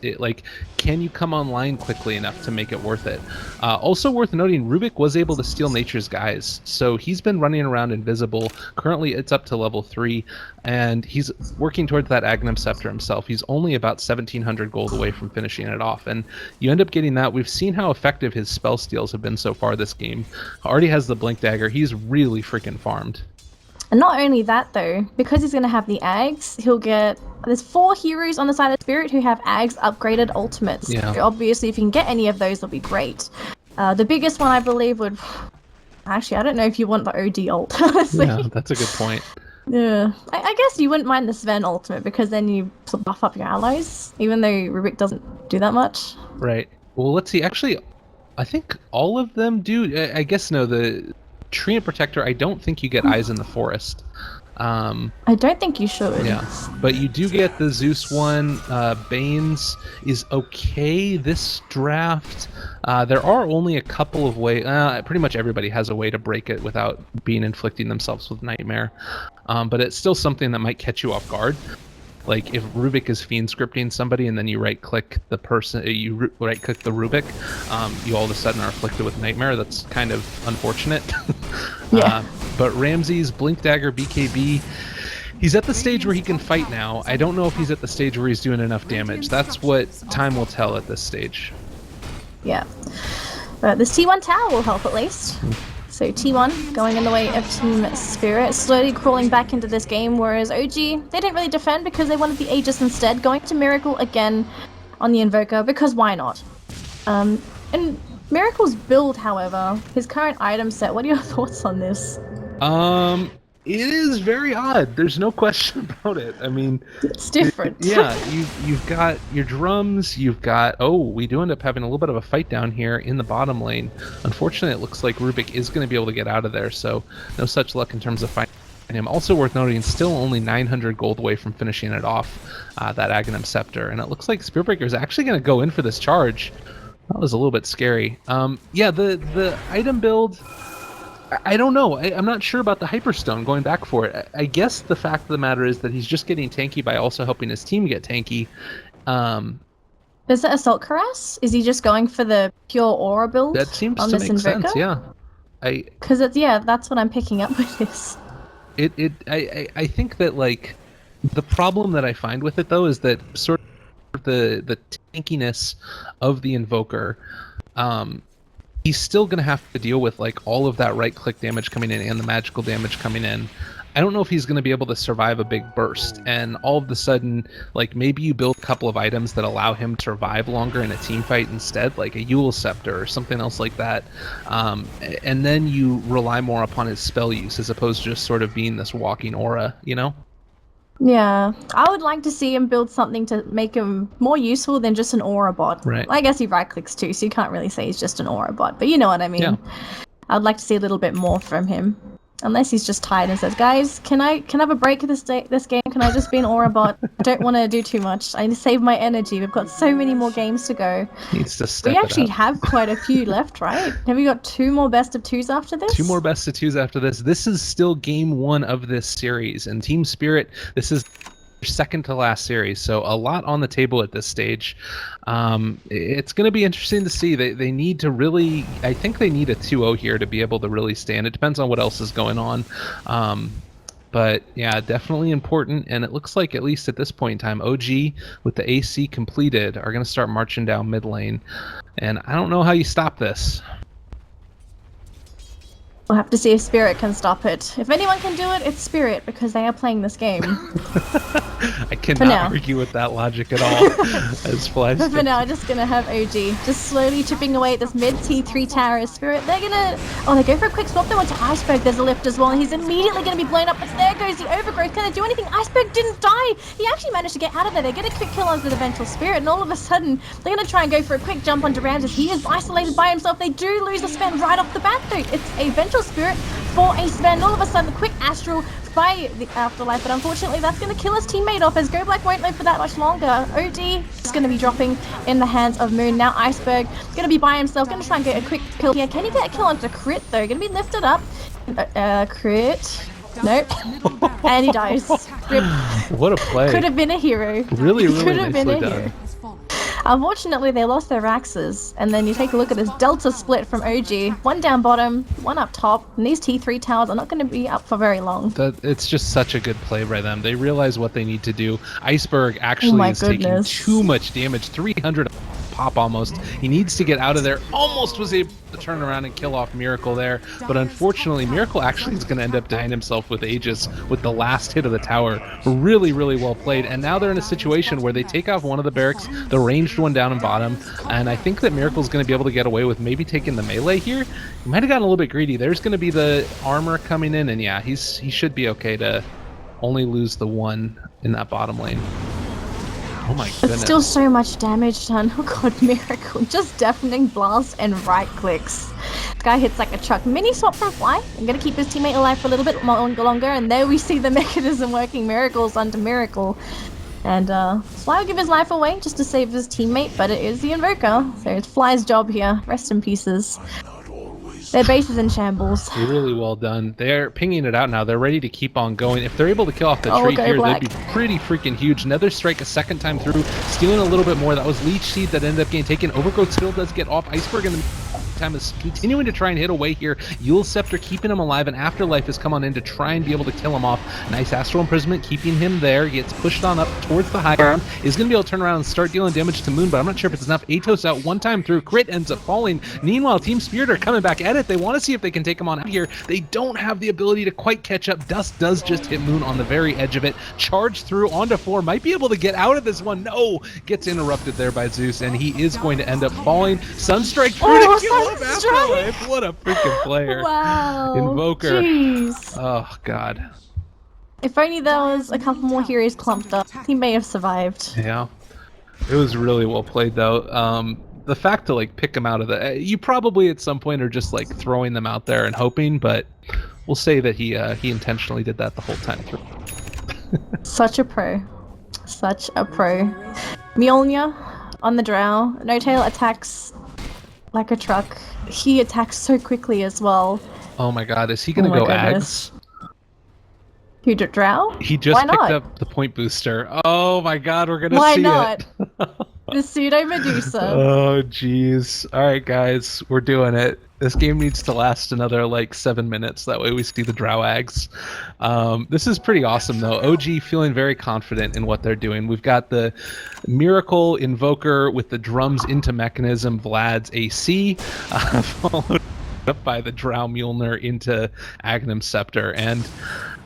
Can you come online quickly enough to make it worth it? Also worth noting, Rubik was able to steal Nature's Guise, so he's been running around invisible. Currently it's up to level 3, and he's working towards that Aghanim Scepter himself. He's only about 1,700 gold away from finishing it off, and you end up getting that. We've seen how effective his spell steals have been so far this game. Already has the Blink Dagger. He's really freaking farmed. And not only that though, because he's going to have the Ags, he'll get... There's 4 heroes on the side of Spirit who have Ags upgraded ultimates. Yeah. So obviously if you can get any of those, it'll be great. The biggest one I believe would... Actually, I don't know if you want the OD ult, honestly. Yeah, that's a good point. Yeah. I guess you wouldn't mind the Sven ultimate, because then you buff up your allies, even though Rubik doesn't do that much. Right. Well, let's see. Actually, I think all of them do. I guess no, the Tree and Protector, I don't think you get Eyes in the Forest. I don't think you should. Yeah, but you do get the Zeus one. Bane's is okay this draft. There are only a couple of ways. Pretty much everybody has a way to break it without inflicting themselves with Nightmare. But it's still something that might catch you off guard. Like if Rubik is fiend scripting somebody and then you right click the person, you right click the Rubik, you all of a sudden are afflicted with Nightmare. That's kind of unfortunate. Yeah. But Ramses, Blink Dagger, BKB, he's at the stage where he can fight now. I don't know if he's at the stage where he's doing enough damage. That's what time will tell at this stage. Yeah. But this T1 tower will help at least. So T1 going in the way of Team Spirit, slowly crawling back into this game, whereas OG, they didn't really defend because they wanted the Aegis instead, going to Miracle again on the Invoker, because why not? And Miracle's build, however, his current item set, what are your thoughts on this? It is very odd. There's no question about it. I mean, it's different. You've got your drums. You've got we do end up having a little bit of a fight down here in the bottom lane. Unfortunately, it looks like Rubik is going to be able to get out of there. So no such luck in terms of fighting him. Also worth noting, still only 900 gold away from finishing it off. That Aghanim Scepter, and it looks like Spearbreaker is actually going to go in for this charge. That was a little bit scary. Yeah, the item build. I don't know. I'm not sure about the Hyperstone going back for it. I guess the fact of the matter is that he's just getting tanky by also helping his team get tanky. Is it Assault Cuirass? Is he just going for the pure aura build? That seems on to this make Invoker? sense, yeah. Because that's what I'm picking up with this. I think that, like, the problem that I find with it, though, is that sort of the tankiness of the Invoker, he's still going to have to deal with like all of that right-click damage coming in and the magical damage coming in. I don't know if he's going to be able to survive a big burst, and all of a sudden, like maybe you build a couple of items that allow him to survive longer in a team fight instead, like a Yule Scepter or something else like that, and then you rely more upon his spell use as opposed to just sort of being this walking aura, you know? Yeah, I would like to see him build something to make him more useful than just an aura bot. Right. I guess he right clicks too, so you can't really say he's just an aura bot, but you know what I mean. Yeah. I'd like to see a little bit more from him. Unless he's just tired and says, guys, can I have a break this game? Can I just be an aura bot? I don't want to do too much. I need to save my energy. We've got so many more games to go. Needs to step We actually have quite a few left, right? Have we got 2 more best of 2s after this? 2 more best of 2s after this. This is still game 1 of this series, and Team Spirit, this is second to last series, so a lot on the table at this stage. It's going to be interesting to see. They need to really, I think they need a 2-0 here to be able to really stand. It depends on what else is going on. But yeah, definitely important, and it looks like, at least at this point in time, OG with the AC completed are going to start marching down mid lane, and I don't know how you stop this. We'll have to see if Spirit can stop it. If anyone can do it, it's Spirit, because they are playing this game. I cannot argue with that logic at all. As Fly For now, just gonna have OG just slowly chipping away at this mid T3 tower as Spirit. They're gonna... Oh, they go for a quick swap. They want to Iceberg. There's a lift as well, and he's immediately gonna be blown up. But there goes the Overgrowth. Can they do anything? Iceberg didn't die. He actually managed to get out of there. They get a quick kill onto the Vengeful Spirit, and all of a sudden, they're gonna try and go for a quick jump onto Rams as he is isolated by himself. They do lose the Sven right off the bat, though. It's a Vengeful Spirit for a Sven. All of a sudden, the quick Astral by the Afterlife, but unfortunately that's going to kill his teammate off as Go Black won't live for that much longer. OD is going to be dropping in the hands of Moon. Now Iceberg going to be by himself, going to try and get a quick kill here. Can he get a kill onto Crit though? Going to be lifted up. Crit. Nope. And he dies. Rip. What a play. Could have been a hero. Really, really could have been a nicely hero. done. Unfortunately, they lost their Raxes, and then you take a look at this Delta split from OG. One down bottom, one up top, and these T3 towers are not going to be up for very long. It's just such a good play by them. They realize what they need to do. Iceberg actually is taking too much damage, 300 pop almost. He needs to get out of there. Almost was able to turn around and kill off Miracle there, but unfortunately Miracle actually is going to end up dying himself with Aegis with the last hit of the tower. Really, really well played, and now they're in a situation where they take off one of the barracks, the ranged one down in bottom, and I think that Miracle's going to be able to get away with maybe taking the melee here. He might have gotten a little bit greedy. There's going to be the armor coming in, and yeah, he should be okay to only lose the one in that bottom lane. Oh my goodness. Still so much damage done. Oh god, Miracle. Just deafening blast and right clicks. This guy hits like a truck. Mini swap from Fly. I'm gonna keep his teammate alive for a little bit longer, and there we see the mechanism working. Miracles onto Miracle. And Fly will give his life away just to save his teammate, but it is the Invoker. So it's Fly's job here. Rest in pieces. Their base is in shambles. Really well done. They're pinging it out now. They're ready to keep on going. If they're able to kill off the tree here, Black. they'd be pretty freaking huge. Another strike a second time through, stealing a little bit more. That was Leech Seed that ended up getting taken. Overgrowth still does get off. Iceberg in the time is continuing to try and hit away here. Yule Scepter keeping him alive, and Afterlife has come on in to try and be able to kill him off. Nice Astral Imprisonment keeping him there. Gets pushed on up towards the high ground. Is going to be able to turn around and start dealing damage to Moon, but I'm not sure if it's enough. Atos out one time through. Crit ends up falling. Meanwhile, Team Spirit are coming back at it. They want to see if they can take him on out here. They don't have the ability to quite catch up. Dust does just hit Moon on the very edge of it. Charge through onto 4. Might be able to get out of this one. No! Gets interrupted there by Zeus, and he is going to end up falling. Sunstrike through to kill him. Afterlife. What a freaking player. Wow. Invoker. Jeez. Oh, God. If only there was a couple more heroes clumped up, he may have survived. Yeah. It was really well played, though. The fact to, like, pick him out of the... You probably at some point are just, like, throwing them out there and hoping, but we'll say that he intentionally did that the whole time through. Such a pro. Such a pro. Mjolnir on the Drow. No Tail attacks like a truck. He attacks so quickly as well. Oh my god, is he gonna go Ags? Who, Drow? He just picked up the point booster. Oh my god, we're gonna see it. Why not? The pseudo Medusa. Oh jeez. Alright guys, we're doing it. This game needs to last another like 7 minutes. That way we see the Drow Ags. This is pretty awesome though. OG feeling very confident in what they're doing. We've got the Miracle Invoker with the drums into Mechanism, Vlad's AC, followed up by the Drow Mjolnir into Aghanim Scepter. And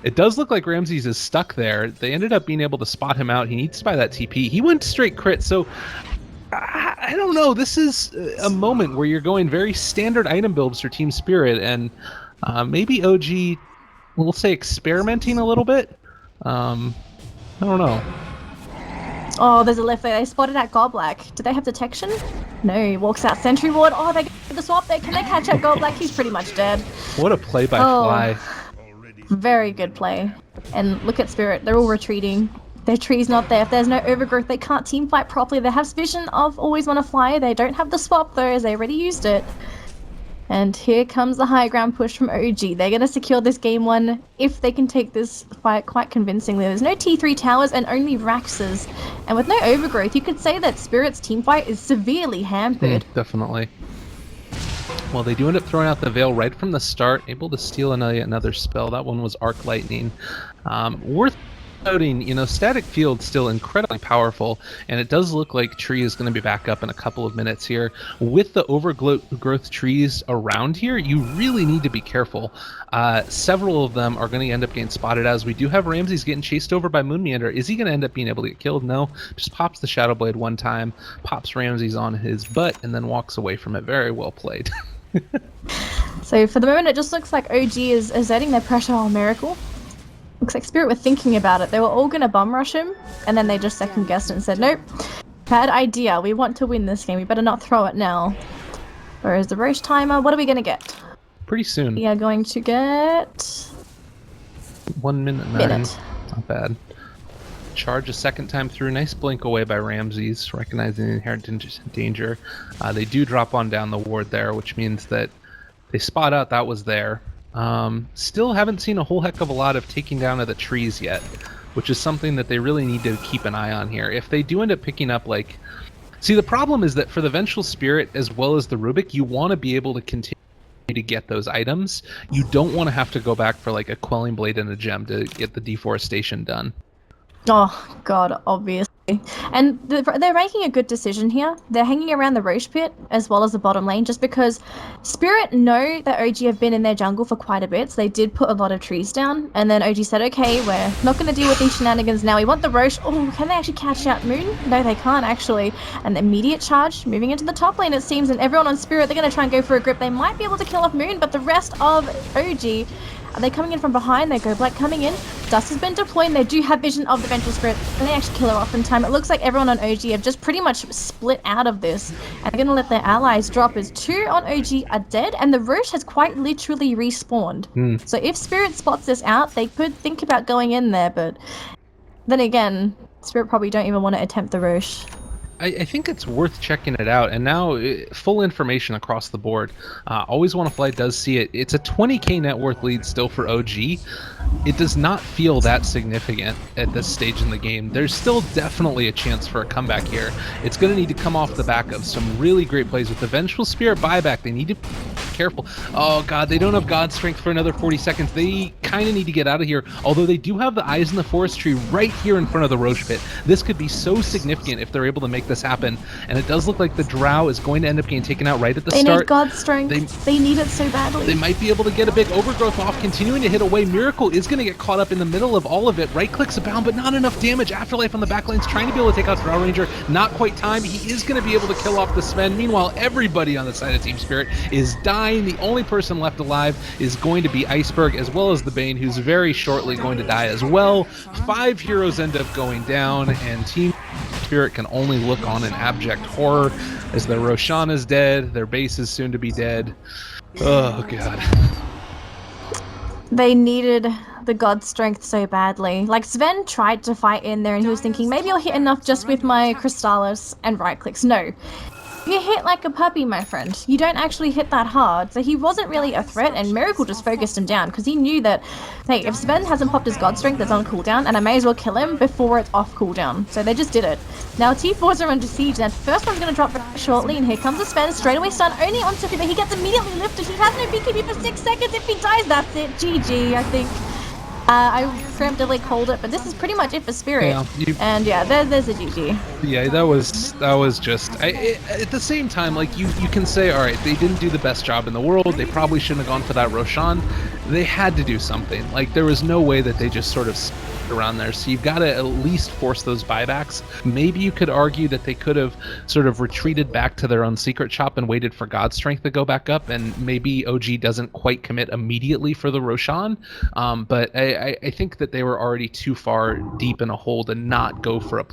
it does look like Ramses is stuck there. They ended up being able to spot him out. He needs to buy that TP. He went straight crit, so I don't know. This is a moment where you're going very standard item builds for Team Spirit, and maybe OG, we'll say, experimenting a little bit. I don't know. Oh, there's a lift there. They spotted out Godblack. Do they have detection? No, he walks out Sentry Ward. Oh, they get the swap there. Can they catch out Godblack? He's pretty much dead. What a play by Fly. Very good play. And look at Spirit. They're all retreating. Their tree's not there. If there's no overgrowth, they can't team fight properly. They have vision of always want to fly. They don't have the swap though, as they already used it. And here comes the high ground push from OG. They're going to secure this game one if they can take this fight quite convincingly. There's no T3 towers and only Raxes. And with no overgrowth, you could say that Spirit's teamfight is severely hampered. Definitely. Well, they do end up throwing out the Veil right from the start, able to steal another spell. That one was Arc Lightning. Worth noting, you know, Static Field still incredibly powerful, and it does look like Tree is going to be back up in a couple of minutes here. With the overgrowth trees around here, you really need to be careful. Several of them are going to end up getting spotted, as we do have Ramses getting chased over by Moon Meander. Is he going to end up being able to get killed? No. Just pops the Shadow Blade one time, pops Ramses on his butt, and then walks away from it. Very well played. So for the moment, it just looks like OG is exerting their pressure on Miracle. Looks like Spirit were thinking about it. They were all going to bum rush him, and then they just second guessed it and said, nope, bad idea. We want to win this game. We better not throw it now. Whereas the Roche timer, what are we going to get? Pretty soon. We are going to get 1 minute 9. Not bad. Charge a second time through. Nice blink away by Ramses, recognizing the inherent danger. They do drop on down the ward there, which means that they spot out that was there. Still haven't seen a whole heck of a lot of taking down of the trees yet, which is something that they really need to keep an eye on here. If they do end up picking up, like... See, the problem is that for the Vengeful Spirit as well as the Rubik, you want to be able to continue to get those items. You don't want to have to go back for like a Quelling Blade and a gem to get the deforestation done. Oh, God, obviously. And they're making a good decision here. They're hanging around the Roche pit as well as the bottom lane just because Spirit know that OG have been in their jungle for quite a bit, so they did put a lot of trees down. And then OG said, okay, we're not going to deal with these shenanigans now. We want the Roche. Oh, can they actually catch out Moon? No, they can't actually. An immediate charge moving into the top lane, it seems, and everyone on Spirit, they're going to try and go for a grip. They might be able to kill off Moon, but the rest of OG... Are they coming in from behind? They go Black coming in. Dust has been deployed, and they do have vision of the Vengeful Spirit, and they actually kill her off in time. It looks like everyone on OG have just pretty much split out of this, and they're going to let their allies drop as 2 on OG are dead, and the Roche has quite literally respawned. So if Spirit spots this out, they could think about going in there, but then again, Spirit probably don't even want to attempt the Roche. I think it's worth checking it out, and now full information across the board. Always Wanna Fly does see it. It's a 20k net worth lead still for OG. It does not feel that significant at this stage in the game. There's still definitely a chance for a comeback here. It's going to need to come off the back of some really great plays with the Vengeful Spirit buyback. They need to be careful. Oh god, they don't have God Strength for another 40 seconds. They kind of need to get out of here, although they do have the Eyes in the Forest Tree right here in front of the Roche pit. This could be so significant if they're able to make this happen, and it does look like the Drow is going to end up getting taken out right at the start. They need God Strength. They need it so badly. They might be able to get a big overgrowth off, continuing to hit away. Miracle is going to get caught up in the middle of all of it. Right clicks abound, but not enough damage. Afterlife on the backline's trying to be able to take out Drow Ranger. Not quite time. He is going to be able to kill off the Sven. Meanwhile, everybody on the side of Team Spirit is dying. The only person left alive is going to be Iceberg, as well as the Bane, who's very shortly going to die as well. 5 heroes end up going down, and Team Spirit can only look on in abject horror as their Roshan is dead, their base is soon to be dead. Oh god. They needed the God Strength so badly. Like, Sven tried to fight in there and he was thinking, maybe I'll hit enough just with my Crystallis and right clicks. No. You hit like a puppy, my friend. You don't actually hit that hard. So he wasn't really a threat, and Miracle just focused him down because he knew that, hey, if Sven hasn't popped his God Strength that's on cooldown, and I may as well kill him before it's off cooldown. So they just did it. Now T4s are under siege, and first one's going to drop very shortly, and here comes the Sven, straight away stun only on Sophie, but he gets immediately lifted. He has no BKB for 6 seconds. If he dies, that's it. GG, I think. I preemptively called it, but this is pretty much it for Spirit. Yeah, and yeah, there's a GG. Yeah, that was just... at the same time, like, you can say, alright, they didn't do the best job in the world, they probably shouldn't have gone for that Roshan. They had to do something. Like, there was no way that they just sort of around there, so you've got to at least force those buybacks. Maybe you could argue that they could have sort of retreated back to their own secret shop and waited for God Strength to go back up, and maybe OG doesn't quite commit immediately for the Roshan, but I think that they were already too far deep in a hole to not go for a